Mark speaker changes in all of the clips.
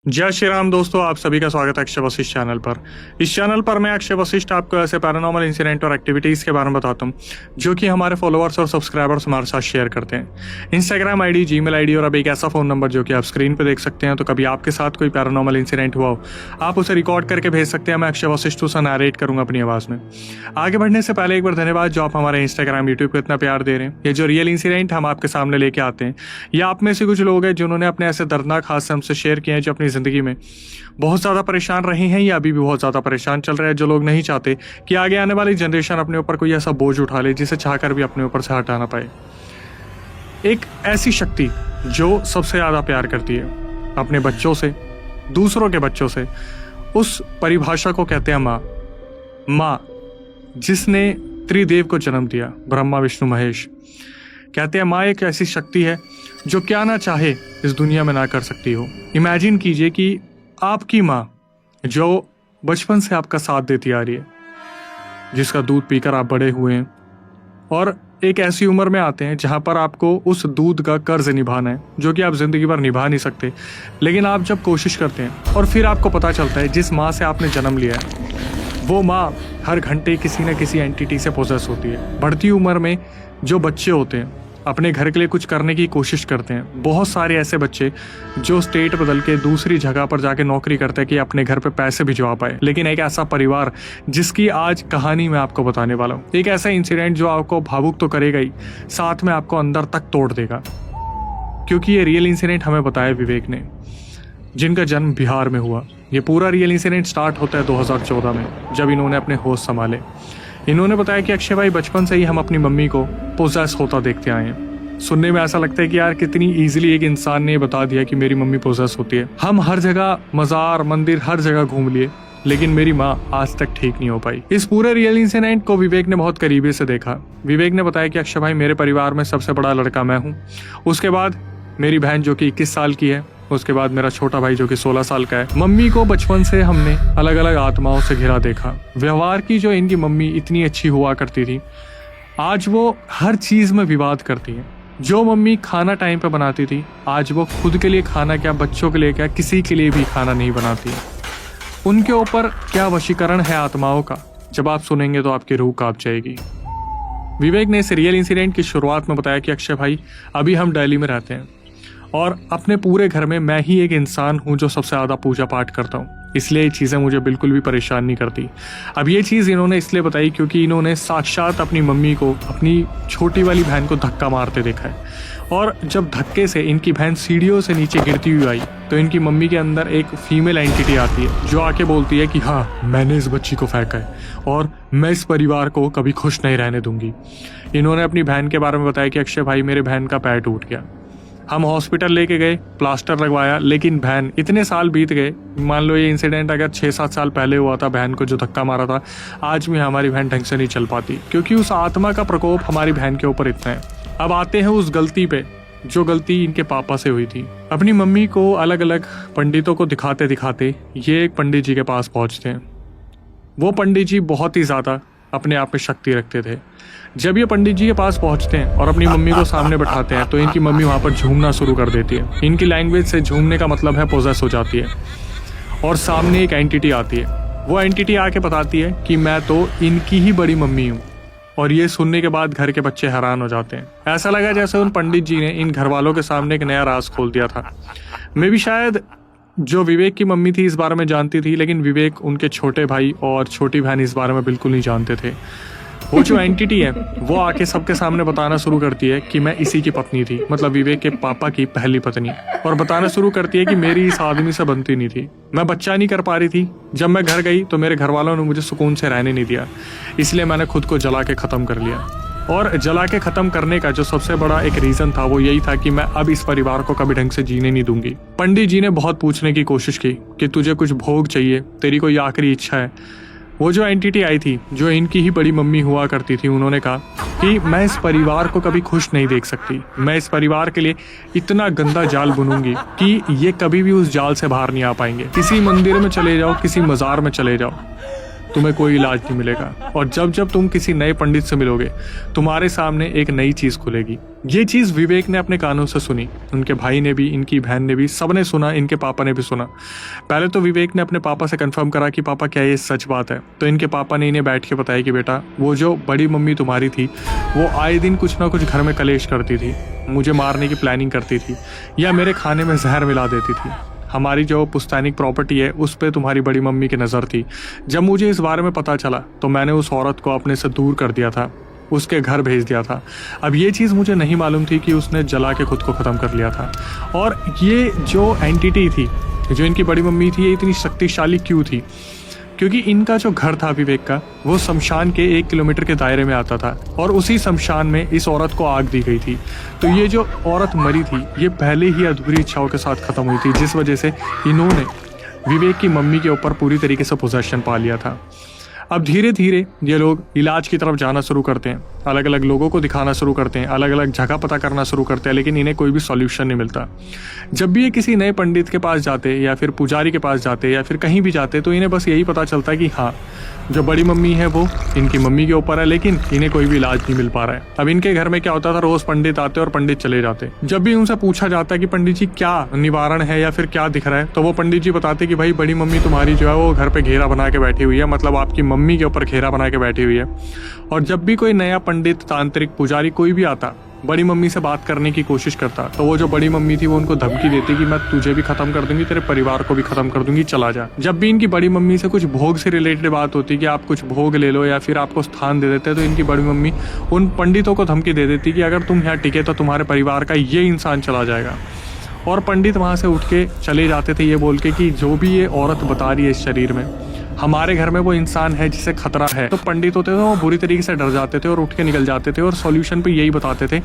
Speaker 1: जय श्री राम दोस्तों, आप सभी का स्वागत है अक्षय वशिष्ठ चैनल पर। इस चैनल पर मैं अक्षय वशिष्ठ आपको ऐसे पैरानॉर्मल इंसिडेंट और एक्टिविटीज़ के बारे में बताता हूँ जो कि हमारे फॉलोअर्स और सब्सक्राइबर्स हमारे साथ शेयर करते हैं। इंस्टाग्राम आईडी, जीमेल आईडी और अब एक ऐसा फ़ोन नंबर जो कि आप स्क्रीन पर देख सकते हैं। तो कभी आपके साथ कोई पैरानॉर्मल इंसिडेंट हुआ हो, आप उसे रिकॉर्ड करके भेज सकते हैं। मैं अक्षय वशिष्ठ उसे नरेट करूँगा अपनी आवाज़ में। आगे बढ़ने से पहले एक बार धन्यवाद जो आप हमारे इंस्टाग्राम, यूट्यूब को इतना प्यार दे रहे हैं। ये जो रियल इंसिडेंट हम आपके सामने लेके आते हैं, ये आप में से कुछ लोग हैं जिन्होंने अपने ऐसे दर्दनाक हादसे हमसे शेयर किए हैं जो अपनी ज़िंदगी में बहुत ज़्यादा परेशान रहे हैं या अभी भी बहुत ज़्यादा परेशान चल रहे हैं। जो लोग नहीं चाहते कि आगे आने वाली जनरेशन अपने ऊपर कोई ऐसा बोझ उठा ले जिसे चाहकर भी अपने ऊपर से हटा ना पाए। एक ऐसी शक्ति जो सबसे ज़्यादा प्यार करती है अपने बच्चों से, दूसरों के बच्चों से, उस परिभाषा को कहते हैं माँ। माँ जिसने त्रिदेव को जन्म दिया, ब्रह्मा विष्णु महेश। कहते हैं माँ एक ऐसी शक्ति है जो क्या ना चाहे इस दुनिया में ना कर सकती हो। इमेजिन कीजिए कि आपकी माँ जो बचपन से आपका साथ देती आ रही है, जिसका दूध पीकर आप बड़े हुए हैं और एक ऐसी उम्र में आते हैं जहाँ पर आपको उस दूध का कर्ज निभाना है जो कि आप ज़िंदगी भर निभा नहीं सकते, लेकिन आप जब कोशिश करते हैं और फिर आपको पता चलता है जिस माँ से आपने जन्म लिया है वो माँ हर घंटे किसी न किसी एंटिटी से पोजेस होती है। बढ़ती उम्र में जो बच्चे होते हैं अपने घर के लिए कुछ करने की कोशिश करते हैं। बहुत सारे ऐसे बच्चे जो स्टेट बदल के दूसरी जगह पर जाके नौकरी करते हैं कि अपने घर पे पैसे भिजवा पाए। लेकिन एक ऐसा परिवार जिसकी आज कहानी मैं आपको बताने वाला हूँ, एक ऐसा इंसिडेंट जो आपको भावुक तो करेगा ही, साथ में आपको अंदर तक तोड़ देगा। क्योंकि ये रियल इंसिडेंट हमें बताया विवेक ने, जिनका जन्म बिहार में हुआ। ये पूरा रियल इंसिडेंट स्टार्ट होता है 2014 में, जब इन्होंने अपने होश संभाले। इन्होंने बताया कि अक्षय भाई, बचपन से ही हम अपनी मम्मी को पोजेस होता देखते आए हैं। सुनने में ऐसा लगता है कि यार कितनी इजीली एक इंसान ने बता दिया कि मेरी मम्मी पोजेस होती है। हम हर जगह, मज़ार, मंदिर, हर जगह घूम लिए, लेकिन मेरी माँ आज तक ठीक नहीं हो पाई। इस पूरे रियल इंसिडेंट को विवेक ने बहुत करीबी से देखा। विवेक ने बताया कि अक्षय भाई, मेरे परिवार में सबसे बड़ा लड़का मैं हूँ, उसके बाद मेरी बहन जो कि 21 साल की है, उसके बाद मेरा छोटा भाई जो कि 16 साल का है। मम्मी को बचपन से हमने अलग अलग आत्माओं से घिरा देखा। व्यवहार की जो इनकी मम्मी इतनी अच्छी हुआ करती थी, आज वो हर चीज़ में विवाद करती है। जो मम्मी खाना टाइम पे बनाती थी, आज वो खुद के लिए खाना क्या, बच्चों के लिए क्या, किसी के लिए भी खाना नहीं बनाती है। उनके ऊपर क्या वशीकरण है आत्माओं का, जब आप सुनेंगे तो आपकी रूह कांप जाएगी। विवेक ने इस रियल इंसिडेंट की शुरुआत में बताया कि अक्षय भाई, अभी हम दिल्ली में रहते हैं और अपने पूरे घर में मैं ही एक इंसान हूँ जो सबसे ज़्यादा पूजा पाठ करता हूँ, इसलिए ये चीज़ें मुझे बिल्कुल भी परेशान नहीं करती। अब ये चीज़ इन्होंने इसलिए बताई क्योंकि इन्होंने साक्षात अपनी मम्मी को, अपनी छोटी वाली बहन को धक्का मारते देखा है। और जब धक्के से इनकी बहन सीढ़ियों से नीचे गिरती हुई आई तो इनकी मम्मी के अंदर एक फीमेल एंटिटी आती है जो आके बोलती है कि हाँ, मैंने इस बच्ची को फेंका है और मैं इस परिवार को कभी खुश नहीं रहने दूंगी। इन्होंने अपनी बहन के बारे में बताया कि अक्षय भाई, मेरे बहन का पैर टूट गया, हम हॉस्पिटल लेके गए, प्लास्टर लगवाया, लेकिन बहन, इतने साल बीत गए, मान लो ये इंसिडेंट अगर 6-7 साल पहले हुआ था, बहन को जो धक्का मारा था, आज भी हमारी बहन ढंग से नहीं चल पाती क्योंकि उस आत्मा का प्रकोप हमारी बहन के ऊपर इतना है। अब आते हैं उस गलती पे जो गलती इनके पापा से हुई थी। अपनी मम्मी को अलग अलग पंडितों को दिखाते दिखाते ये एक पंडित जी के पास पहुँचते हैं। वो पंडित जी बहुत ही ज़्यादा अपने आप में शक्ति रखते थे। जब ये पंडित जी के पास पहुंचते हैं और अपनी मम्मी को सामने बैठाते हैं तो इनकी मम्मी वहां पर झूमना शुरू कर देती है। इनकी लैंग्वेज से झूमने का मतलब है पोजेस हो जाती है और सामने एक एंटिटी आती है। वो एंटिटी आके बताती है कि मैं तो इनकी ही बड़ी मम्मी हूँ। और ये सुनने के बाद घर के बच्चे हैरान हो जाते हैं। ऐसा लगा जैसे उन पंडित जी ने इन घर वालों के सामने एक नया राज खोल दिया था। मैं भी शायद जो विवेक की मम्मी थी इस बारे में जानती थी, लेकिन विवेक, उनके छोटे भाई और छोटी बहन इस बारे में बिल्कुल नहीं जानते थे। वो जो एंटिटी है वो आके सबके सामने बताना शुरू करती है कि मैं इसी की पत्नी थी, मतलब विवेक के पापा की पहली पत्नी, और बताना शुरू करती है कि मेरी इस आदमी से बनती नहीं थी, मैं बच्चा नहीं कर पा रही थी। जब मैं घर गई तो मेरे घर वालों ने मुझे सुकून से रहने नहीं दिया, इसलिए मैंने खुद को जला के ख़त्म कर लिया। और जला के ख़त्म करने का जो सबसे बड़ा एक रीज़न था वो यही था कि मैं अब इस परिवार को कभी ढंग से जीने नहीं दूंगी। पंडित जी ने बहुत पूछने की कोशिश की कि तुझे कुछ भोग चाहिए, तेरी कोई आखिरी इच्छा है। वो जो एंटिटी आई थी जो इनकी ही बड़ी मम्मी हुआ करती थी, उन्होंने कहा कि मैं इस परिवार को कभी खुश नहीं देख सकती, मैं इस परिवार के लिए इतना गंदा जाल बुनूंगी कि ये कभी भी उस जाल से बाहर नहीं आ पाएंगे। किसी मंदिर में चले जाओ, किसी मज़ार में चले जाओ, तुम्हें कोई इलाज नहीं मिलेगा, और जब जब तुम किसी नए पंडित से मिलोगे तुम्हारे सामने एक नई चीज़ खुलेगी। ये चीज़ विवेक ने अपने कानों से सुनी, उनके भाई ने भी, इनकी बहन ने भी, सबने सुना, इनके पापा ने भी सुना। पहले तो विवेक ने अपने पापा से कंफर्म करा कि पापा क्या ये सच बात है, तो इनके पापा ने इन्हें बैठ के बताया कि बेटा वो जो बड़ी मम्मी तुम्हारी थी वो आए दिन कुछ ना कुछ घर में कलेश करती थी, मुझे मारने की प्लानिंग करती थी या मेरे खाने में जहर मिला देती थी। हमारी जो पुश्तैनिक प्रॉपर्टी है उस पे तुम्हारी बड़ी मम्मी की नज़र थी। जब मुझे इस बारे में पता चला तो मैंने उस औरत को अपने से दूर कर दिया था, उसके घर भेज दिया था। अब ये चीज़ मुझे नहीं मालूम थी कि उसने जला के खुद को ख़त्म कर लिया था। और ये जो एंटिटी थी, जो इनकी बड़ी मम्मी थी, ये इतनी शक्तिशाली क्यों थी? क्योंकि इनका जो घर था विवेक का, वो शमशान के 1 किलोमीटर के दायरे में आता था, और उसी शमशान में इस औरत को आग दी गई थी। तो ये जो औरत मरी थी ये पहले ही अधूरी इच्छाओं के साथ ख़त्म हुई थी, जिस वजह से इन्होंने विवेक की मम्मी के ऊपर पूरी तरीके से पोजेशन पा लिया था। अब धीरे धीरे ये लोग इलाज की तरफ जाना शुरू करते हैं, अलग अलग लोगों को दिखाना शुरू करते हैं, अलग अलग जगह पता करना शुरू करते हैं, लेकिन इन्हें कोई भी सॉल्यूशन नहीं मिलता। जब भी ये किसी नए पंडित के पास जाते या फिर पुजारी के पास जाते या फिर कहीं भी जाते तो इन्हें बस यही पता चलता है कि हाँ, जो बड़ी मम्मी है वो इनकी मम्मी के ऊपर है, लेकिन इन्हें कोई भी इलाज नहीं मिल पा रहा है। अब इनके घर में क्या होता था, रोज पंडित आते और पंडित चले जाते। जब भी उनसे पूछा जाता है कि पंडित जी क्या निवारण है या फिर क्या दिख रहा है, तो वो पंडित जी बताते कि भाई बड़ी मम्मी तुम्हारी जो है वो घर पे घेरा बना के बैठी हुई है, मतलब आपकी मम्मी के ऊपर घेरा बना के बैठी हुई है। और जब भी कोई नया पंडित, तांत्रिक, पुजारी कोई भी आता, बड़ी मम्मी से बात करने की कोशिश करता, तो वो जो बड़ी मम्मी थी वो उनको धमकी देती कि मैं तुझे भी खत्म कर दूंगी, तेरे परिवार को भी खत्म कर दूंगी, चला जा। जब भी इनकी बड़ी मम्मी से कुछ भोग से रिलेटेड बात होती कि आप कुछ भोग ले लो या फिर आपको स्थान दे देते, तो इनकी बड़ी मम्मी उन पंडितों को धमकी दे देती कि अगर तुम यहाँ टिके तो तुम्हारे परिवार का ये इंसान चला जाएगा। और पंडित वहाँ से उठ के चले जाते थे ये बोल के कि जो भी ये औरत बता रही है इस शरीर में, हमारे घर में वो इंसान है जिसे खतरा है। तो पंडित होते थे वो बुरी तरीके से डर जाते थे और उठ के निकल जाते थे, और सॉल्यूशन पे यही बताते थे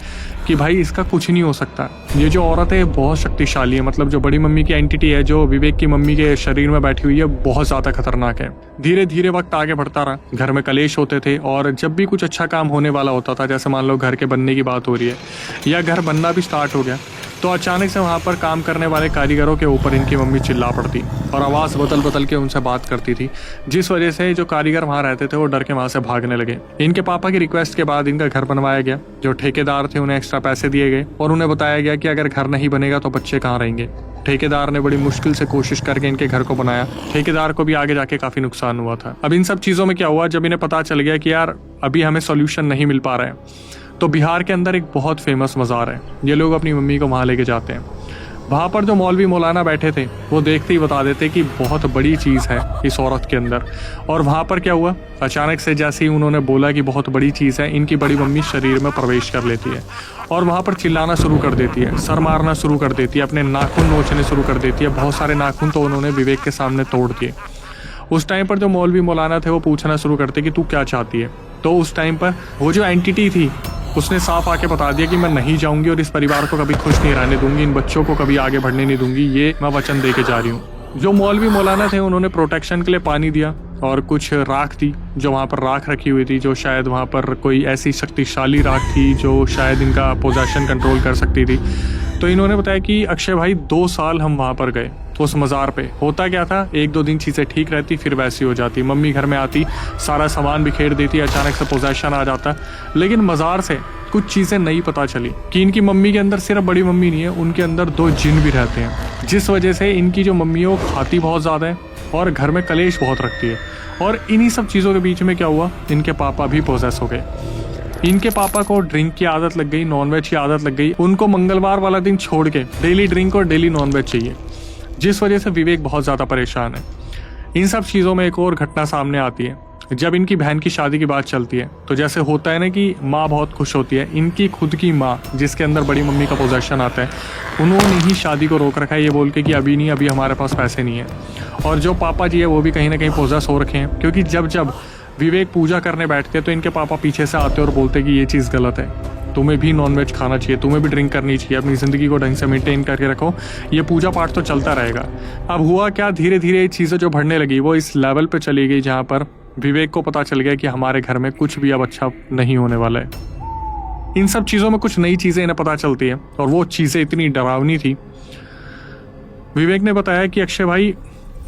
Speaker 1: कि भाई इसका कुछ नहीं हो सकता, ये जो औरत है बहुत शक्तिशाली है, मतलब जो बड़ी मम्मी की एंटिटी है जो विवेक की मम्मी के शरीर में बैठी हुई है बहुत ज़्यादा खतरनाक है। धीरे धीरे वक्त आगे बढ़ता रहा, घर में कलेश होते थे, और जब भी कुछ अच्छा काम होने वाला होता था, जैसे मान लो घर के बनने की बात हो रही है या घर बनना भी स्टार्ट हो गया, तो अचानक से वहाँ पर काम करने वाले कारीगरों के ऊपर इनकी मम्मी चिल्ला पड़ती और आवाज़ बदल बदल के उनसे बात करती थी, जिस वजह से जो कारीगर वहाँ रहते थे वो डर के वहाँ से भागने लगे। इनके पापा की रिक्वेस्ट के बाद इनका घर बनवाया गया। जो ठेकेदार थे उन्हें एक्स्ट्रा पैसे दिए गए और उन्हें बताया गया कि अगर घर नहीं बनेगा तो बच्चे कहाँ रहेंगे। ठेकेदार ने बड़ी मुश्किल से कोशिश करके इनके घर को बनाया। ठेकेदार को भी आगे जाके काफ़ी नुकसान हुआ था। अब इन सब चीज़ों में क्या हुआ, जब इन्हें पता चल गया कि यार अभी हमें सोल्यूशन नहीं मिल पा रहा है, तो बिहार के अंदर एक बहुत फेमस मज़ार है। ये लोग अपनी मम्मी को वहाँ लेके जाते हैं। वहाँ पर जो मौलवी मौलाना बैठे थे वो देखते ही बता देते कि बहुत बड़ी चीज़ है इस औरत के अंदर। और वहाँ पर क्या हुआ, अचानक से जैसे ही उन्होंने बोला कि बहुत बड़ी चीज़ है, इनकी बड़ी मम्मी शरीर में प्रवेश कर लेती है और वहाँ पर चिल्लाना शुरू कर देती है, सर मारना शुरू कर देती है, अपने नाखून नोचने शुरू कर देती है। बहुत सारे नाखून तो उन्होंने विवेक के सामने तोड़ दिए। उस टाइम पर जो मौलवी मौलाना थे वो पूछना शुरू करते कि तू क्या चाहती है। तो उस टाइम पर वो जो एंटिटी थी उसने साफ आके बता दिया कि मैं नहीं जाऊंगी और इस परिवार को कभी खुश नहीं रहने दूंगी, इन बच्चों को कभी आगे बढ़ने नहीं दूंगी, ये मैं वचन दे के जा रही हूँ। जो मौलवी मौलाना थे उन्होंने प्रोटेक्शन के लिए पानी दिया और कुछ राख थी, जो वहाँ पर राख रखी हुई थी, जो शायद वहाँ पर कोई ऐसी शक्तिशाली राख थी जो शायद इनका पोजेशन कंट्रोल कर सकती थी। तो इन्होंने बताया कि अक्षय भाई 2 साल हम वहाँ पर गए उस मज़ार पे। होता क्या था, 1-2 दिन चीज़ें ठीक रहती फिर वैसी हो जाती। मम्मी घर में आती, सारा सामान बिखेर देती, अचानक से पोजेशन आ जाता। लेकिन मज़ार से कुछ चीज़ें नहीं पता चली कि इनकी मम्मी के अंदर सिर्फ बड़ी मम्मी नहीं है, उनके अंदर 2 जिन भी रहते हैं, जिस वजह से इनकी जो मम्मी है वो खाती बहुत ज़्यादा है और घर में कलेश बहुत रखती है। और इन्हीं सब चीज़ों के बीच में क्या हुआ, इनके पापा भी पोजेस हो गए। इनके पापा को ड्रिंक की आदत लग गई, नॉनवेज की आदत लग गई। उनको मंगलवार वाला दिन छोड़ के डेली ड्रिंक और डेली नॉनवेज चाहिए, जिस वजह से विवेक बहुत ज़्यादा परेशान है। इन सब चीज़ों में एक और घटना सामने आती है। जब इनकी बहन की शादी की बात चलती है तो जैसे होता है ना कि माँ बहुत खुश होती है, इनकी खुद की माँ जिसके अंदर बड़ी मम्मी का पोजेशन आता है, उन्होंने ही शादी को रोक रखा है ये बोल के कि अभी नहीं, अभी हमारे पास पैसे नहीं है। और जो पापा जी है वो भी कहीं ना कहीं पोजेस हो रखे हैं, क्योंकि जब जब विवेक पूजा करने बैठते हैं तो इनके पापा पीछे से आते और बोलते कि ये चीज़ गलत है, तुम्हें भी नॉनवेज खाना चाहिए, तुम्हें भी ड्रिंक करनी चाहिए, अपनी ज़िंदगी को ढंग से मेंटेन करके रखो, ये पूजा पाठ तो चलता रहेगा। अब हुआ क्या, धीरे धीरे ये चीज़ें जो बढ़ने लगी वो इस लेवल पे चली गई जहाँ पर विवेक को पता चल गया कि हमारे घर में कुछ भी अब अच्छा नहीं होने वाला है। इन सब चीज़ों में कुछ नई चीज़ें इन्हें पता चलती है और वो चीज़ें इतनी डरावनी थी। विवेक ने बताया कि अक्षय भाई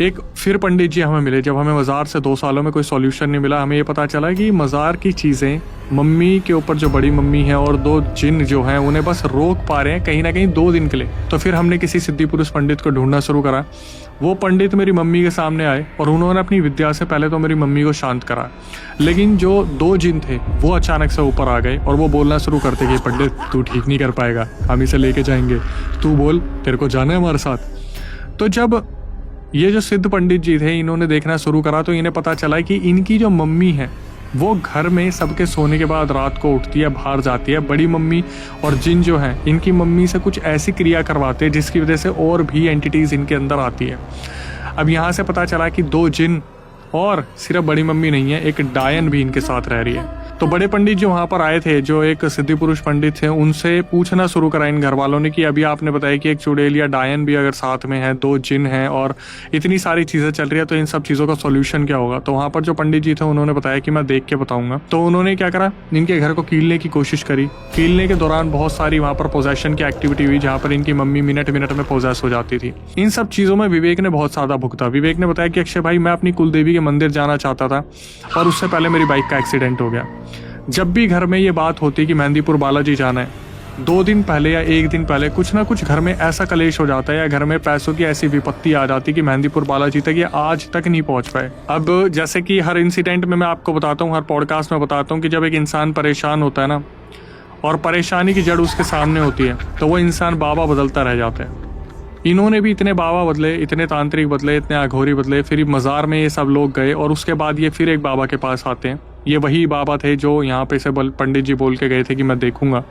Speaker 1: एक फिर पंडित जी हमें मिले। जब हमें मज़ार से 2 सालों में कोई सॉल्यूशन नहीं मिला, हमें ये पता चला कि मज़ार की चीज़ें, मम्मी के ऊपर जो बड़ी मम्मी है और 2 जिन जो हैं उन्हें बस रोक पा रहे हैं कहीं ना कहीं 2 दिन के लिए। तो फिर हमने किसी सिद्धि पुरुष पंडित को ढूंढना शुरू करा। वो पंडित मेरी मम्मी के सामने आए और उन्होंने अपनी विद्या से पहले तो मेरी मम्मी को शांत करा, लेकिन जो 2 जिन थे वो अचानक से ऊपर आ गए और वो बोलना शुरू करते कि पंडित तू ठीक नहीं कर पाएगा, हम इसे लेके जाएंगे, तू बोल तेरे को जाना है हमारे साथ। तो जब ये जो सिद्ध पंडित जी थे इन्होंने देखना शुरू करा तो इन्हें पता चला कि इनकी जो मम्मी है वो घर में सबके सोने के बाद रात को उठती है, बाहर जाती है। बड़ी मम्मी और जिन जो है इनकी मम्मी से कुछ ऐसी क्रिया करवाते हैं जिसकी वजह से और भी एंटिटीज़ इनके अंदर आती है। अब यहाँ से पता चला कि 2 जिन और सिर्फ बड़ी मम्मी नहीं है, एक डायन भी इनके साथ रह रही है। तो बड़े पंडित जो वहाँ पर आए थे, जो एक सिद्धि पुरुष पंडित थे, उनसे पूछना शुरू करा इन घर वालों ने कि अभी आपने बताया कि एक चुड़ैल या डायन भी अगर साथ में है, 2 जिन हैं और इतनी सारी चीज़ें चल रही है, तो इन सब चीज़ों का सॉल्यूशन क्या होगा। तो वहाँ पर जो पंडित जी थे उन्होंने बताया कि मैं देख के बताऊंगा। तो उन्होंने क्या करा, इनके घर को कीलने की कोशिश करी। कीलने के दौरान बहुत सारी वहाँ पर पोजेशन की एक्टिविटी हुई, जहाँ पर इनकी मम्मी मिनट मिनट में पोजेस हो जाती थी। इन सब चीज़ों में विवेक ने बहुत ज़्यादा भुगता। विवेक ने बताया कि अक्षय भाई, मैं अपनी कुलदेवी के मंदिर जाना चाहता था और उससे पहले मेरी बाइक का एक्सीडेंट हो गया। जब भी घर में ये बात होती कि मेहंदीपुर बालाजी जाना है, 2 दिन पहले या 1 दिन पहले कुछ ना कुछ घर में ऐसा कलेश हो जाता है या घर में पैसों की ऐसी विपत्ति आ जाती कि मेहंदीपुर बालाजी तक ये आज तक नहीं पहुंच पाए। अब जैसे कि हर इंसिडेंट में मैं आपको बताता हूँ, हर पॉडकास्ट में बताता हूँ कि जब एक इंसान परेशान होता है ना और परेशानी की जड़ उसके सामने होती है तो वो इंसान बाबा बदलता रह जाता है। इन्होंने भी इतने बाबा बदले, इतने तांत्रिक बदले, इतने अघोरी बदले, फिर मज़ार में ये सब लोग गए और उसके बाद ये फिर एक बाबा के पास आते हैं। ये वही बाबा थे जो यहाँ पे से पंडित जी बोल के गए थे कि मैं देखूंगा।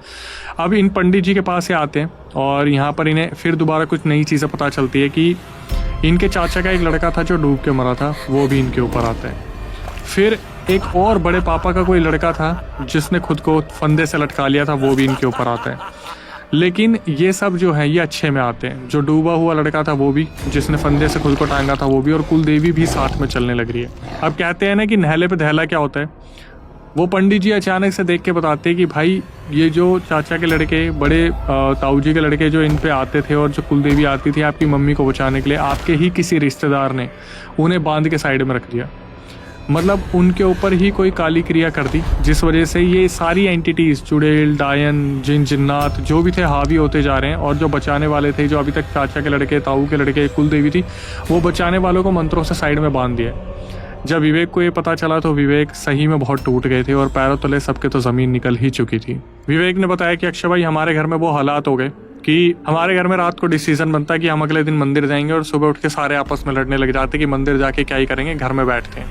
Speaker 1: अब इन पंडित जी के पास ये आते हैं और यहाँ पर इन्हें फिर दोबारा कुछ नई चीज़ें पता चलती है कि इनके चाचा का एक लड़का था जो डूब के मरा था, वो भी इनके ऊपर आता है। फिर एक और बड़े पापा का कोई लड़का था जिसने खुद को फंदे से लटका लिया था, वो भी इनके ऊपर आता है। लेकिन ये सब जो है ये अच्छे में आते हैं। जो डूबा हुआ लड़का था वो भी, जिसने फंदे से खुद को टांगा था वो भी, और कुलदेवी भी साथ में चलने लग रही है। अब कहते हैं ना कि नहले पे दहला क्या होता है, वो पंडित जी अचानक से देख के बताते हैं कि भाई ये जो चाचा के लड़के, बड़े ताऊ जी के लड़के जो इन पे आते थे और जो कुलदेवी आती थी आपकी मम्मी को बचाने के लिए, आपके ही किसी रिश्तेदार ने उन्हें बांध के साइड में रख दिया। मतलब उनके ऊपर ही कोई काली क्रिया कर दी, जिस वजह से ये सारी एंटिटीज़, चुड़ैल, डायन, जिन, जिन्नात जो भी थे हावी होते जा रहे हैं। और जो बचाने वाले थे, जो अभी तक चाचा के लड़के, ताऊ के लड़के, कुलदेवी थी, वो बचाने वालों को मंत्रों से साइड में बांध दिया। जब विवेक को ये पता चला तो विवेक सही में बहुत टूट गए थे और पैरों तले सबके तो ज़मीन निकल ही चुकी थी। विवेक ने बताया कि अक्षय भाई, हमारे घर में वो हालात हो गए कि हमारे घर में रात को डिसीजन बनता है कि हम अगले दिन मंदिर जाएंगे और सुबह उठ के सारे आपस में लड़ने लग जाते कि मंदिर जाके क्या ही करेंगे, घर में बैठते हैं।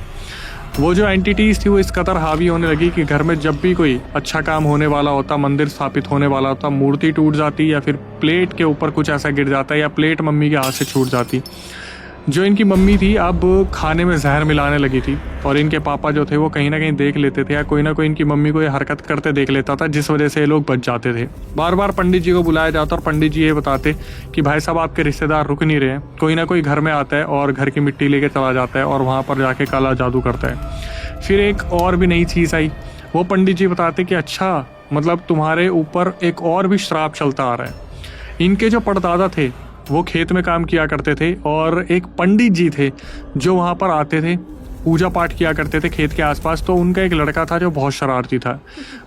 Speaker 1: वो जो एंटिटीज़ थी वो इस कदर हावी होने लगी कि घर में जब भी कोई अच्छा काम होने वाला होता, मंदिर स्थापित होने वाला होता, मूर्ति टूट जाती या फिर प्लेट के ऊपर कुछ ऐसा गिर जाता या प्लेट मम्मी के हाथ से छूट जाती। जो इनकी मम्मी थी अब खाने में जहर मिलाने लगी थी और इनके पापा जो थे वो कहीं ना कहीं देख लेते थे या कोई ना कोई इनकी मम्मी को ये हरकत करते देख लेता था, जिस वजह से ये लोग बच जाते थे। बार बार पंडित जी को बुलाया जाता और पंडित जी ये बताते कि भाई साहब, आपके रिश्तेदार रुक नहीं रहे हैं, कोई ना कोई घर में आता है और घर की मिट्टी लेके चला जाता है और वहाँ पर जाके काला जादू करता है। फिर एक और भी नई चीज़ आई, वो पंडित जी बताते कि अच्छा, मतलब तुम्हारे ऊपर एक और भी श्राप चलता आ रहा है। इनके जो परदादा थे वो खेत में काम किया करते थे और एक पंडित जी थे जो वहाँ पर आते थे, पूजा पाठ किया करते थे खेत के आसपास। तो उनका एक लड़का था जो बहुत शरारती था,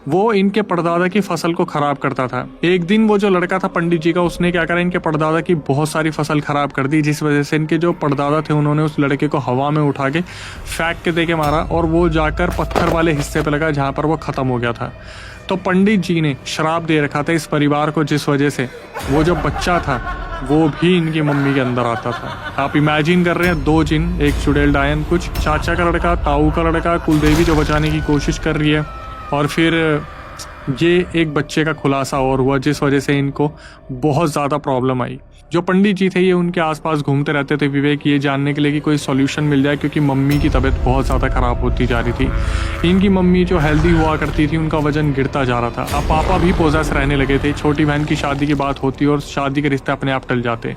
Speaker 1: वो इनके परदादा की फसल को ख़राब करता था। एक दिन वो जो लड़का था पंडित जी का, उसने क्या करा, इनके परदादा की बहुत सारी फसल ख़राब कर दी, जिस वजह से इनके जो परदादा थे उन्होंने उस लड़के को हवा में उठा के फेंक के दे के मारा और वो जाकर पत्थर वाले हिस्से पर लगा जहाँ पर वो ख़त्म हो गया था। तो पंडित जी ने श्राप दे रखा था इस परिवार को, जिस वजह से वो जो बच्चा था वो भी इनकी मम्मी के अंदर आता था। आप इमेजिन कर रहे हैं, 2 जिन, एक चुड़ैल डायन, कुछ चाचा का लड़का, ताऊ का लड़का, कुलदेवी जो बचाने की कोशिश कर रही है, और फिर ये एक बच्चे का खुलासा और हुआ, जिस वजह से इनको बहुत ज़्यादा प्रॉब्लम आई। जो पंडित जी थे ये उनके आसपास घूमते रहते थे विवेक, ये जानने के लिए कि कोई सॉल्यूशन मिल जाए, क्योंकि मम्मी की तबीयत बहुत ज़्यादा ख़राब होती जा रही थी। इनकी मम्मी जो हेल्दी हुआ करती थी उनका वजन गिरता जा रहा था। अब पापा भी पोजेस रहने लगे थे। छोटी बहन की शादी की बात होती और शादी के रिश्ते अपने आप टल जाते।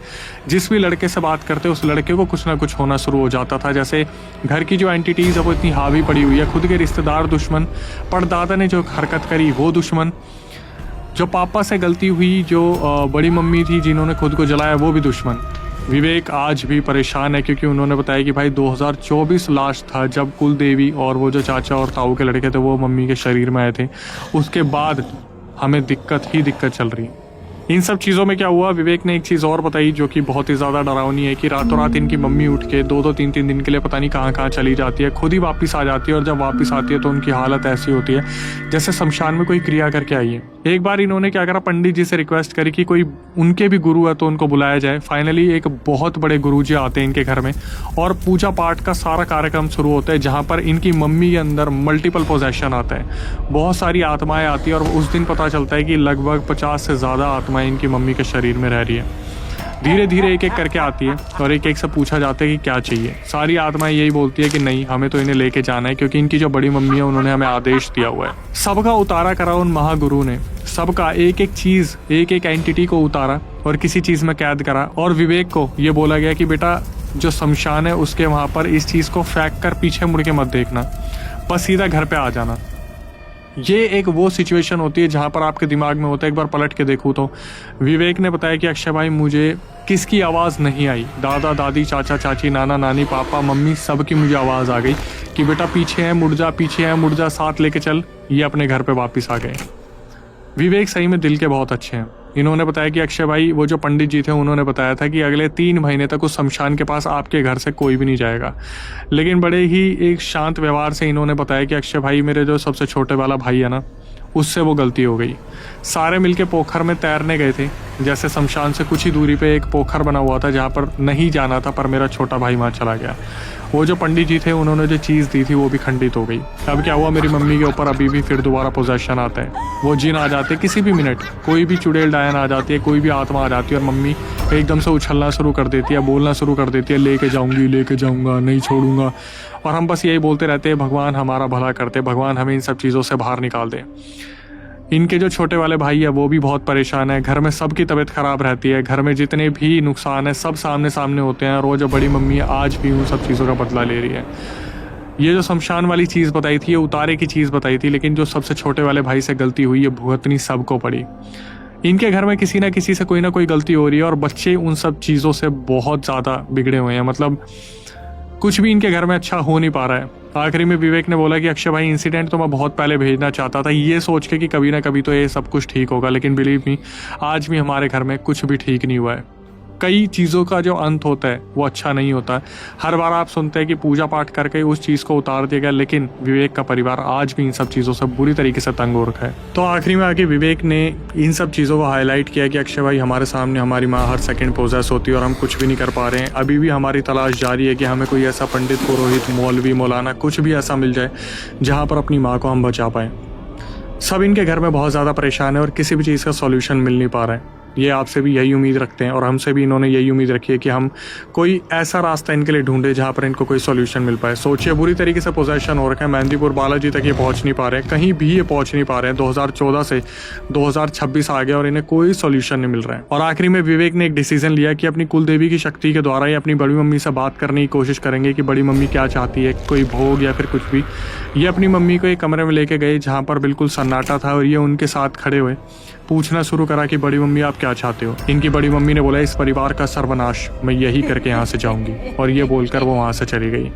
Speaker 1: जिस भी लड़के से बात करते उस लड़के को कुछ ना कुछ होना शुरू हो जाता था। जैसे घर की जो एंटिटीज़ है वो इतनी हावी पड़ी हुई है, खुद के रिश्तेदार दुश्मन, परदादा ने जो हरकत करी वो दुश्मन, जो पापा से गलती हुई, जो बड़ी मम्मी थी जिन्होंने खुद को जलाया वो भी दुश्मन। विवेक आज भी परेशान है क्योंकि उन्होंने बताया कि भाई 2024 लास्ट था जब कुल देवी और वो जो चाचा और ताऊ के लड़के थे वो मम्मी के शरीर में आए थे। उसके बाद हमें दिक्कत ही दिक्कत चल रही। इन सब चीज़ों में क्या हुआ, विवेक ने एक चीज़ और बताई जो कि बहुत ही ज़्यादा डरावनी है कि रातों रात इनकी मम्मी उठ के 2-2 3-3 दिन के लिए पता नहीं कहाँ कहाँ चली जाती है, खुद ही वापस आ जाती है। और जब वापस आती है तो उनकी हालत ऐसी होती है जैसे शमशान में कोई क्रिया करके आई है। एक बार इन्होंने क्या करा, पंडित जी से रिक्वेस्ट करी कि कोई उनके भी गुरु है तो उनको बुलाया जाए। फाइनली एक बहुत बड़े गुरु जी आते हैं इनके घर में और पूजा पाठ का सारा कार्यक्रम शुरू होता है, जहाँ पर इनकी मम्मी के अंदर मल्टीपल पोजेशन आता है, बहुत सारी आत्माएं आती है। और उस दिन पता चलता है कि लगभग 50 से ज़्यादा आत्माएं इनकी मम्मी के शरीर में रह रही है। धीरे धीरे एक एक करके आती है और एक एक से पूछा जाता है कि क्या चाहिए। सारी आत्माएं यही बोलती है कि नहीं, हमें तो इन्हें लेके जाना है क्योंकि इनकी जो बड़ी मम्मी है उन्होंने हमें आदेश दिया हुआ है। सबका उतारा करा उन महागुरु ने, सबका एक एक चीज़, एक एक एंटिटी को उतारा और किसी चीज़ में कैद करा। और विवेक को ये बोला गया कि बेटा जो शमशान है उसके वहाँ पर इस चीज़ को फेंक कर पीछे मुड़ के मत देखना, बस सीधा घर पे आ जाना। ये एक वो सिचुएशन होती है जहाँ पर आपके दिमाग में होता है एक बार पलट के देखूँ तो। विवेक ने बताया कि अक्षय भाई मुझे किसकी आवाज़ नहीं आई, दादा दादी चाचा चाची नाना नानी पापा मम्मी सबकी मुझे आवाज़ आ गई कि बेटा पीछे है मुड़ जा, पीछे है मुड़ जा, साथ लेके चल। ये अपने घर पे वापस आ गए। विवेक सही में दिल के बहुत अच्छे हैं। इन्होंने बताया कि अक्षय भाई वो जो पंडित जी थे उन्होंने बताया था कि अगले 3 महीने तक उस शमशान के पास आपके घर से कोई भी नहीं जाएगा। लेकिन बड़े ही एक शांत व्यवहार से इन्होंने बताया कि अक्षय भाई मेरे जो सबसे छोटे वाला भाई है ना, उससे वो गलती हो गई। सारे मिलके पोखर में तैरने गए थे, जैसे शमशान से कुछ ही दूरी पे एक पोखर बना हुआ था जहाँ पर नहीं जाना था, पर मेरा छोटा भाई वहाँ चला गया। वो जो पंडित जी थे उन्होंने जो चीज़ दी थी वो भी खंडित हो गई। अब क्या हुआ, मेरी मम्मी के ऊपर अभी भी फिर दोबारा पोजेशन आता है। वो जिन आ जाते किसी भी मिनट, कोई भी चुड़ैल डायन आ जाती है, कोई भी आत्मा आ जाती है और मम्मी एकदम से उछलना शुरू कर देती है, बोलना शुरू कर देती है, लेके जाऊँगी, लेके जाऊँगा, नहीं छोड़ूंगा। और हम बस यही बोलते रहते हैं भगवान हमारा भला करते, भगवान हमें इन सब चीज़ों से बाहर निकाल दे। इनके जो छोटे वाले भाई है वो भी बहुत परेशान है। घर में सबकी तबीयत ख़राब रहती है, घर में जितने भी नुकसान है सब सामने सामने होते हैं। और वो जो बड़ी मम्मी है आज भी उन सब चीज़ों का बदला ले रही है। ये जो शमशान वाली चीज़ बताई थी, ये उतारे की चीज़ बताई थी, लेकिन जो सबसे छोटे वाले भाई से गलती हुई ये भुगतनी सबको पड़ी। इनके घर में किसी ना किसी से कोई ना कोई गलती हो रही है और बच्चे उन सब चीज़ों से बहुत ज़्यादा बिगड़े हुए हैं। मतलब कुछ भी इनके घर में अच्छा हो नहीं पा रहा है। आखिरी में विवेक ने बोला कि अक्षय भाई इंसिडेंट तो मैं बहुत पहले भेजना चाहता था, ये सोच के कि कभी ना कभी तो ये सब कुछ ठीक होगा, लेकिन बिलीव मी आज भी हमारे घर में कुछ भी ठीक नहीं हुआ है। कई चीज़ों का जो अंत होता है वो अच्छा नहीं होता। हर बार आप सुनते हैं कि पूजा पाठ करके उस चीज़ को उतार दिया गया, लेकिन विवेक का परिवार आज भी इन सब चीज़ों से बुरी तरीके से तंग हो रखा है। तो आखिरी में आके विवेक ने इन सब चीज़ों को हाईलाइट किया कि अक्षय भाई हमारे सामने हमारी माँ हर सेकंड पोजेस होती है और हम कुछ भी नहीं कर पा रहे हैं। अभी भी हमारी तलाश जारी है कि हमें कोई ऐसा पंडित, पुरोहित, मौलवी, मौलाना कुछ भी ऐसा मिल जाए जहाँ पर अपनी माँ को हम बचा पाएँ। सब इनके घर में बहुत ज़्यादा परेशान है और किसी भी चीज़ का सॉल्यूशन मिल नहीं पा रहा है। ये आपसे भी यही उम्मीद रखते हैं और हमसे भी इन्होंने यही उम्मीद रखी है कि हम कोई ऐसा रास्ता इनके लिए ढूंढे जहाँ पर इनको कोई सॉल्यूशन मिल पाए। सोचिए बुरी तरीके से पोजेशन हो रखा है, मेहंदीपुर बालाजी तक ये पहुँच नहीं पा रहे हैं, कहीं भी ये पहुँच नहीं पा रहे हैं। 2014 से 2026 आ गया और इन्हें कोई सॉल्यूशन नहीं मिल रहा है। और आखिरी में विवेक ने एक डिसीजन लिया कि अपनी कुल देवी की शक्ति के द्वारा ही अपनी बड़ी मम्मी से बात करने की कोशिश करेंगे कि बड़ी मम्मी क्या चाहती है, कोई भोग या फिर कुछ भी। ये अपनी मम्मी को एक कमरे में लेके गए जहाँ पर बिल्कुल सन्नाटा था और ये उनके साथ खड़े हुए पूछना शुरू करा कि बड़ी मम्मी आप क्या चाहते हो। इनकी बड़ी मम्मी ने बोला इस परिवार का सर्वनाश, मैं यही करके यहाँ से जाऊँगी, और ये बोलकर वो वहाँ से चली गई।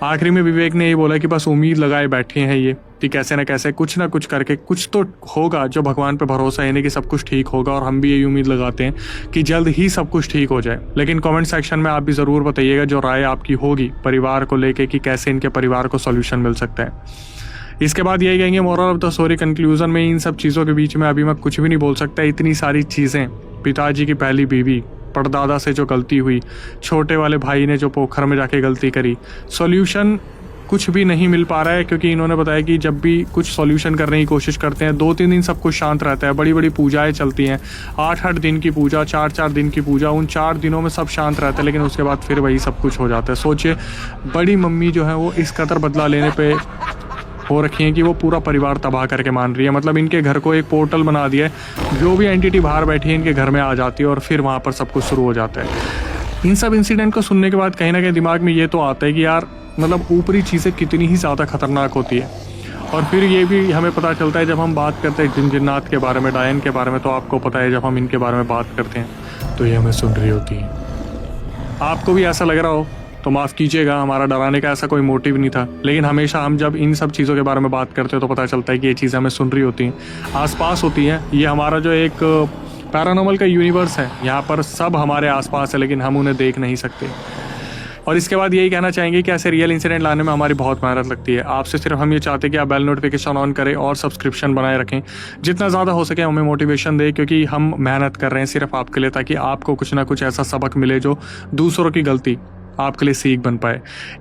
Speaker 1: आखिरी में विवेक ने ये बोला कि बस उम्मीद लगाए बैठे हैं ये कि कैसे न कैसे कुछ ना कुछ करके कुछ तो होगा, जो भगवान पे भरोसा है कि सब कुछ ठीक होगा। और हम भी यही उम्मीद लगाते हैं कि जल्द ही सब कुछ ठीक हो जाए। लेकिन कमेंट सेक्शन में आप भी ज़रूर बताइएगा जो राय आपकी होगी परिवार को लेके कि कैसे इनके परिवार को सॉल्यूशन मिल सकता है। इसके बाद यही कहेंगे moral of the story conclusion में, इन सब चीज़ों के बीच में अभी मैं कुछ भी नहीं बोल सकता। इतनी सारी चीज़ें, पिताजी की पहली बीवी, परदादा से जो गलती हुई, छोटे वाले भाई ने जो पोखर में जाके गलती करी, सॉल्यूशन कुछ भी नहीं मिल पा रहा है। क्योंकि इन्होंने बताया कि जब भी कुछ सॉल्यूशन करने की कोशिश करते हैं 2-3 दिन सब कुछ शांत रहता है, बड़ी बड़ी पूजाएं चलती हैं, 8-8 दिन की पूजा, 4-4 दिन की पूजा, उन 4 दिनों में सब शांत रहता है, लेकिन उसके बाद फिर वही सब कुछ हो जाता है। सोचिए बड़ी मम्मी जो है वो इस कदर बदला लेने पे हो रखी हैं कि वो पूरा परिवार तबाह करके मान रही है। मतलब इनके घर को एक पोर्टल बना दिया है, जो भी एंटिटी बाहर बैठी है इनके घर में आ जाती है और फिर वहाँ पर सब कुछ शुरू हो जाता है। इन सब इंसिडेंट को सुनने के बाद कहीं ना कहीं दिमाग में ये तो आता है कि यार मतलब ऊपरी चीज़ें कितनी ही ज़्यादा खतरनाक होती है। और फिर ये भी हमें पता चलता है जब हम बात करते हैं जिन जिन्नात के बारे में, डायन के बारे में, तो आपको पता है जब हम इनके बारे में बात करते हैं तो ये हमें सुन रही होती है। आपको भी ऐसा लग रहा हो तो माफ़ कीजिएगा, हमारा डराने का ऐसा कोई मोटिव नहीं था। लेकिन हमेशा हम जब इन सब चीज़ों के बारे में बात करते हैं तो पता चलता है कि ये चीज़ें हमें सुन रही होती हैं, आसपास होती हैं। ये हमारा जो एक पैरानॉर्मल का यूनिवर्स है, यहाँ पर सब हमारे आसपास है लेकिन हम उन्हें देख नहीं सकते। और इसके बाद यही कहना चाहेंगे कि ऐसे रियल इंसिडेंट लाने में हमारी बहुत मेहनत लगती है। आपसे सिर्फ हम ये चाहते हैं कि आप बेल नोटिफिकेशन ऑन करें और सब्सक्रिप्शन बनाए रखें, जितना ज़्यादा हो सके हमें मोटिवेशन दे, क्योंकि हम मेहनत कर रहे हैं सिर्फ आपके लिए, ताकि आपको कुछ ना कुछ ऐसा सबक मिले जो दूसरों की गलती आपके लिए सीख बन पाए।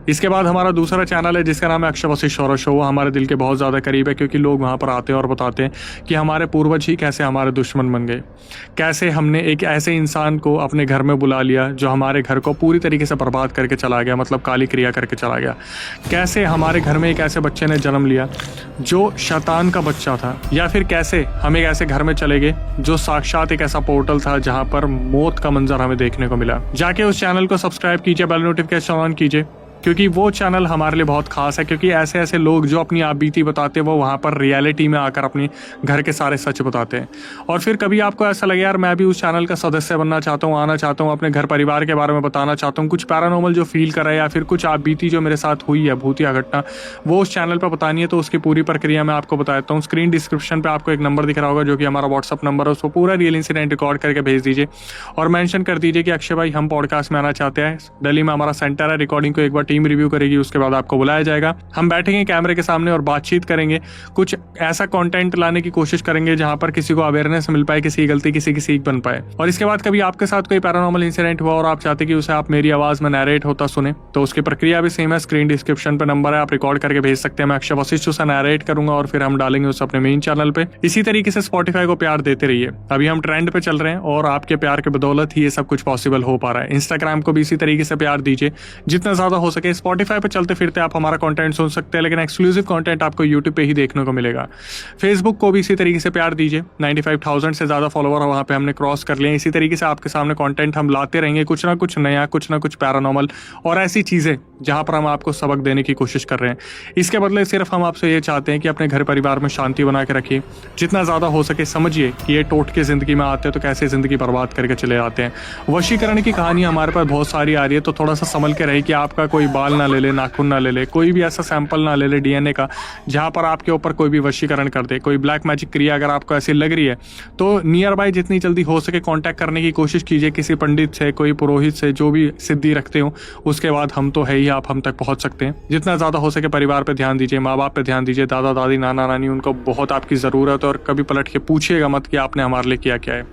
Speaker 1: इसके बाद हमारा दूसरा चैनल है जिसका नाम है अक्षय वशिष्ठ हॉरर शो। वो हमारे दिल के बहुत ज़्यादा करीब है, क्योंकि लोग वहाँ पर आते हैं और बताते हैं कि हमारे पूर्वज ही कैसे हमारे दुश्मन बन गए, कैसे हमने एक ऐसे इंसान को अपने घर में बुला लिया जो हमारे घर को पूरी तरीके से बर्बाद करके चला गया, मतलब काली क्रिया करके चला गया। कैसे हमारे घर में एक ऐसे बच्चे ने जन्म लिया जो शैतान का बच्चा था, या फिर कैसे हम एक ऐसे घर में चले गए जो साक्षात एक ऐसा पोर्टल था जहाँ पर मौत का मंजर हमें देखने को मिला। जाके उस चैनल को सब्सक्राइब कीजिए, बेल नोटिफिकेशन ऑन कीजिए, क्योंकि वो चैनल हमारे लिए बहुत खास है। क्योंकि ऐसे ऐसे लोग जो अपनी आप बीती बताते हैं वो वहाँ पर रियलिटी में आकर अपने घर के सारे सच बताते हैं। और फिर कभी आपको ऐसा लगे यार मैं भी उस चैनल का सदस्य बनना चाहता हूँ, आना चाहता हूँ, अपने घर परिवार के बारे में बताना चाहता हूँ, कुछ पैरानॉर्मल जो फील करा है या फिर कुछ आप बीती जो मेरे साथ हुई है भूतिया घटना वो उस चैनल पर बतानी है, तो उसकी पूरी प्रक्रिया मैं आपको बता देता हूँ। स्क्रीन डिस्क्रिप्शन पर आपको एक नंबर दिख रहा होगा जो कि हमारा व्हाट्सअप नंबर है, उसको पूरा रियल इंसिडेंट रिकॉर्ड करके भेज दीजिए और मेंशन कर दीजिए कि अक्षय भाई हम पॉडकास्ट में आना चाहते हैं। दिल्ली में हमारा सेंटर है, रिकॉर्डिंग को एक बार टीम रिव्यू करेगी, उसके बाद आपको बुलाया जाएगा। हम बैठेंगे कैमरे के सामने और बातचीत करेंगे, कुछ ऐसा कंटेंट लाने की कोशिश करेंगे जहां पर किसी को अवेयरनेस मिल पाए, किसी की गलती किसी की सीख बन पाए। और इसके बाद कभी आपके साथ कोई पैरानॉर्मल इंसिडेंट हुआ और आप चाहते कि उसे आप मेरी आवाज में नैरेट होता सुने, तो उसकी प्रक्रिया भी सेम है। स्क्रीन डिस्क्रिप्शन पे नंबर है, आप रिकॉर्ड करके भेज सकते हैं। मैं अक्षय वशिष्ठ उसे नैरेट करूंगा और फिर हम डालेंगे उसे अपने मेन चैनल पे। इसी तरीके से स्पॉटिफाई को प्यार देते रहिए। अभी हम ट्रेंड पे चल रहे हैं और आपके प्यार के बदौलत ही ये सब कुछ पॉसिबल हो पा रहा है। इंस्टाग्राम को भी इसी तरीके से प्यार दीजिए जितना ज्यादा हो सके। स्पॉटिफाई पे चलते फिरते आप हमारा कंटेंट सुन सकते हैं, लेकिन एक्सक्लूसिव कंटेंट आपको यूट्यूब पे ही देखने को मिलेगा। फेसबुक को भी इसी तरीके से प्यार दीजिए। 95,000 से ज़्यादा फॉलोवर वहाँ पे हमने क्रॉस कर लिए। इसी तरीके से आपके सामने कंटेंट हम लाते रहेंगे, कुछ ना कुछ नया, कुछ ना कुछ पैरानॉर्मल और ऐसी चीज़ें जहाँ पर हम आपको सबक देने की कोशिश कर रहे हैं। इसके बदले सिर्फ हम आपसे ये चाहते हैं कि अपने घर परिवार में शांति बना के रखिए। जितना ज़्यादा हो सके समझिए कि ये टोट के ज़िंदगी में आते हैं तो कैसे ज़िंदगी बर्बाद करके चले आते हैं। वशीकरण की कहानी हमारे पास बहुत सारी आ रही है, तो थोड़ा सा संभल के रहे कि आपका कोई बाल ना ले ले, नाखून ना ले ले, कोई भी ऐसा सैंपल ना ले ले डीएनए का जहां पर आपके ऊपर कोई भी वशीकरण कर दे। कोई ब्लैक मैजिक क्रिया अगर आपको ऐसी लग रही है तो नियर बाय जितनी जल्दी हो सके कांटेक्ट करने की कोशिश कीजिए किसी पंडित से, कोई पुरोहित से, जो भी सिद्धि रखते हो। उसके बाद हम तो है ही, आप हम तक पहुंच सकते हैं। जितना ज़्यादा हो सके परिवार पे ध्यान दीजिए, माँ बाप पे ध्यान दीजिए, दादा दादी नाना नानी, उनको बहुत आपकी ज़रूरत है। और कभी पलट के पूछिएगा मत कि आपने हमारे लिए किया क्या है।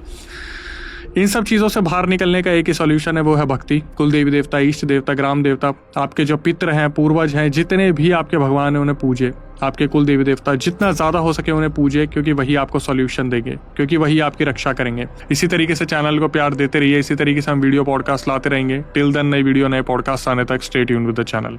Speaker 1: इन सब चीज़ों से बाहर निकलने का एक ही सॉल्यूशन है, वो है भक्ति। कुल देवी देवता, इष्ट देवता, ग्राम देवता, आपके जो पितृ हैं, पूर्वज हैं, जितने भी आपके भगवान हैं उन्हें पूजिए। आपके कुल देवी देवता जितना ज़्यादा हो सके उन्हें पूजिए, क्योंकि वही आपको सॉल्यूशन देंगे, क्योंकि वही आपकी रक्षा करेंगे। इसी तरीके से चैनल को प्यार देते रहिए। इसी तरीके से हम वीडियो पॉडकास्ट लाते रहेंगे। टिल देन नई वीडियो नए पॉडकास्ट आने तक stay tuned with the channel.